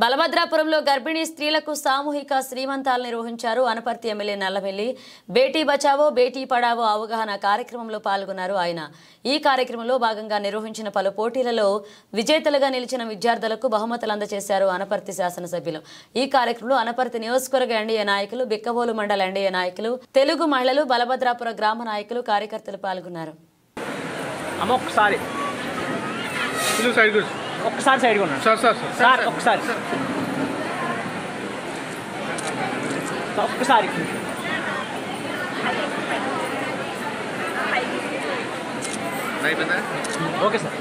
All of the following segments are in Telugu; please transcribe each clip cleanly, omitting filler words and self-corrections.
బలభద్రాపురంలో గర్భిణీ స్త్రీలకు సామూహిక శ్రీమంతాలు నిర్వహించారు. అనపర్తి ఎమ్మెల్యే నల్లమెల్లి బేటీ బచావో బేటీ పడావో అవగాహన కార్యక్రమంలో పాల్గొన్నారు. ఆయన ఈ కార్యక్రమంలో భాగంగా నిర్వహించిన పలు పోటీలలో విజేతలుగా నిలిచిన విద్యార్థులకు బహుమతులు అందజేశారు అనపర్తి శాసనసభ్యులు. ఈ కార్యక్రమంలో అనపర్తి నియోజకవర్గ ఎన్డీఏ నాయకులు, బిక్కవోలు మండల ఎన్డీఏ నాయకులు, తెలుగు మహిళలు, బలభద్రాపుర గ్రామ నాయకులు, కార్యకర్తలు పాల్గొన్నారు. ఒక్కసారి సైడ్ కొన్నాను సార్ ఒక్కసారి ఓకే సార్.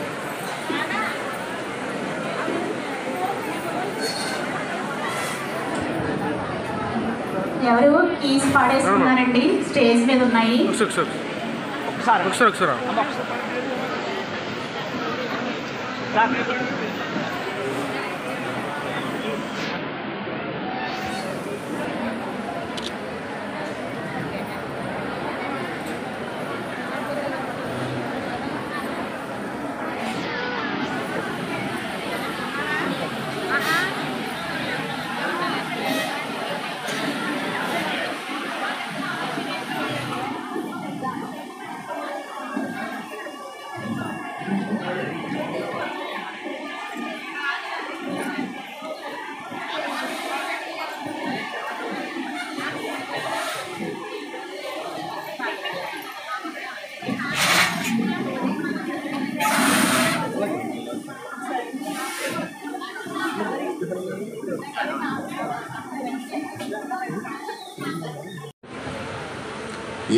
ఎవరు కీస్ పాడేసుకున్నారండి? స్టేజ్ మీద ఉన్నాయి. ఒకసారి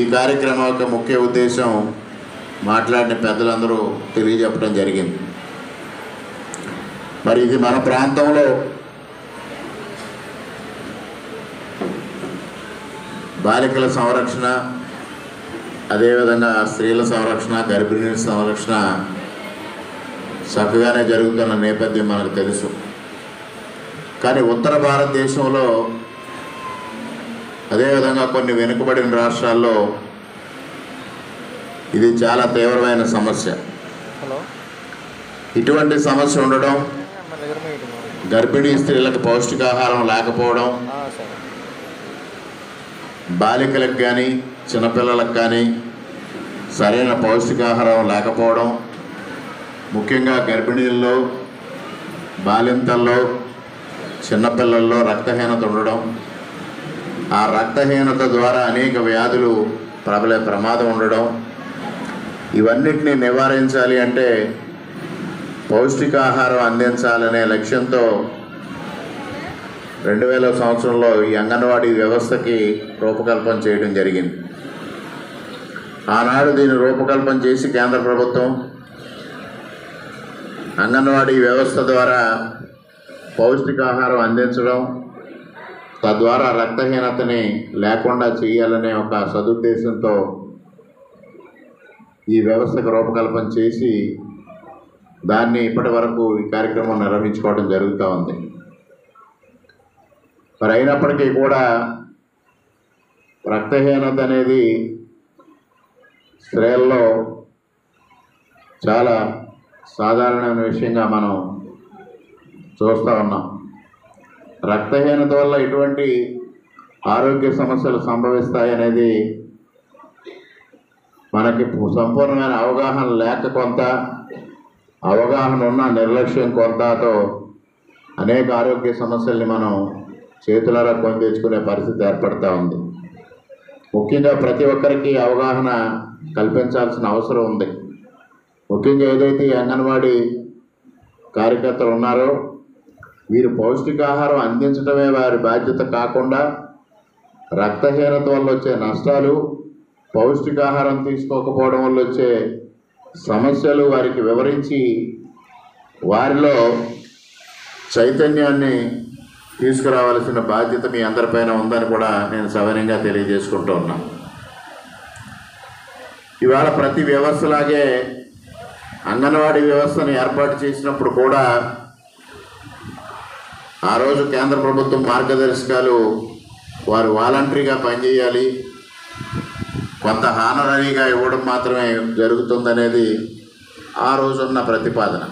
ఈ కార్యక్రమం యొక్క ముఖ్య ఉద్దేశం మాట్లాడిన పెద్దలందరూ తెలియజెప్పడం జరిగింది. మరి ఇది మన ప్రాంతంలో బాలికల సంరక్షణ, అదేవిధంగా స్త్రీల సంరక్షణ, గర్భిణీల సంరక్షణ చక్కగానే జరుగుతున్న నేపథ్యం మనకు తెలుసు. కానీ ఉత్తర భారతదేశంలో, అదేవిధంగా కొన్ని వెనుకబడిన రాష్ట్రాల్లో ఇది చాలా తీవ్రమైన సమస్య. ఇటువంటి సమస్య ఉండడం, గర్భిణీ స్త్రీలకు పౌష్టికాహారం లేకపోవడం, బాలికలకు కానీ చిన్నపిల్లలకు కానీ సరైన పౌష్టికాహారం లేకపోవడం, ముఖ్యంగా గర్భిణీల్లో, బాలింతల్లో, చిన్నపిల్లల్లో రక్తహీనత ఉండడం, ఆ రక్తహీనత ద్వారా అనేక వ్యాధులు ప్రబలే ప్రమాదం ఉండడం, ఇవన్నిటిని నివారించాలి అంటే పౌష్టికాహారం అందించాలనే లక్ష్యంతో 2000 సంవత్సరంలో ఈ అంగన్వాడీ వ్యవస్థకి రూపకల్పన చేయడం జరిగింది. ఆనాడు దీన్ని రూపకల్పన చేసి కేంద్ర ప్రభుత్వం అంగన్వాడీ వ్యవస్థ ద్వారా పౌష్టికాహారం అందించడం, తద్వారా రక్తహీనతని లేకుండా చేయాలనే ఒక సదుద్దేశంతో ఈ వ్యవస్థకు రూపకల్పన చేసి దాన్ని ఇప్పటి వరకు ఈ కార్యక్రమం నిర్వహించుకోవడం జరుగుతూ ఉంది. మరి అయినప్పటికీ కూడా రక్తహీనత అనేది స్త్రీల్లో చాలా సాధారణమైన విషయంగా మనం చూస్తూ ఉన్నాం. రక్తహీనత వల్ల ఎటువంటి ఆరోగ్య సమస్యలు సంభవిస్తాయనేది మనకి సంపూర్ణమైన అవగాహన లేక కొంత, అవగాహన ఉన్న నిర్లక్ష్యం కొంతతో అనేక ఆరోగ్య సమస్యల్ని మనం చేతులారా కొని తెచ్చుకునే పరిస్థితి ఏర్పడుతూ ఉంది. ముఖ్యంగా ప్రతి ఒక్కరికి అవగాహన కల్పించాల్సిన అవసరం ఉంది. ముఖ్యంగా ఏదైతే ఈ అంగన్వాడీ కార్యకర్తలు ఉన్నారో వీరు పౌష్టికాహారం అందించడమే వారి బాధ్యత కాకుండా రక్తహీనత వల్ల వచ్చే నష్టాలు, పౌష్టికాహారం తీసుకోకపోవడం వల్ల వచ్చే సమస్యలు వారికి వివరించి వారిలో చైతన్యాన్ని తీసుకురావాల్సిన బాధ్యత మీ అందరిపైన ఉందని కూడా నేను సవినయంగా తెలియజేసుకుంటూ ఉన్నాను. ఇవాళ ప్రతి వ్యవస్థలాగే అంగన్వాడీ వ్యవస్థను ఏర్పాటు చేసినప్పుడు కూడా ఆ రోజు కేంద్ర ప్రభుత్వం మార్గదర్శకాలు వారు వాలంటరీగా పనిచేయాలి, కొంత హానరీగా ఇవ్వడం మాత్రమే జరుగుతుందనేది ఆ రోజున్న ప్రతిపాదన.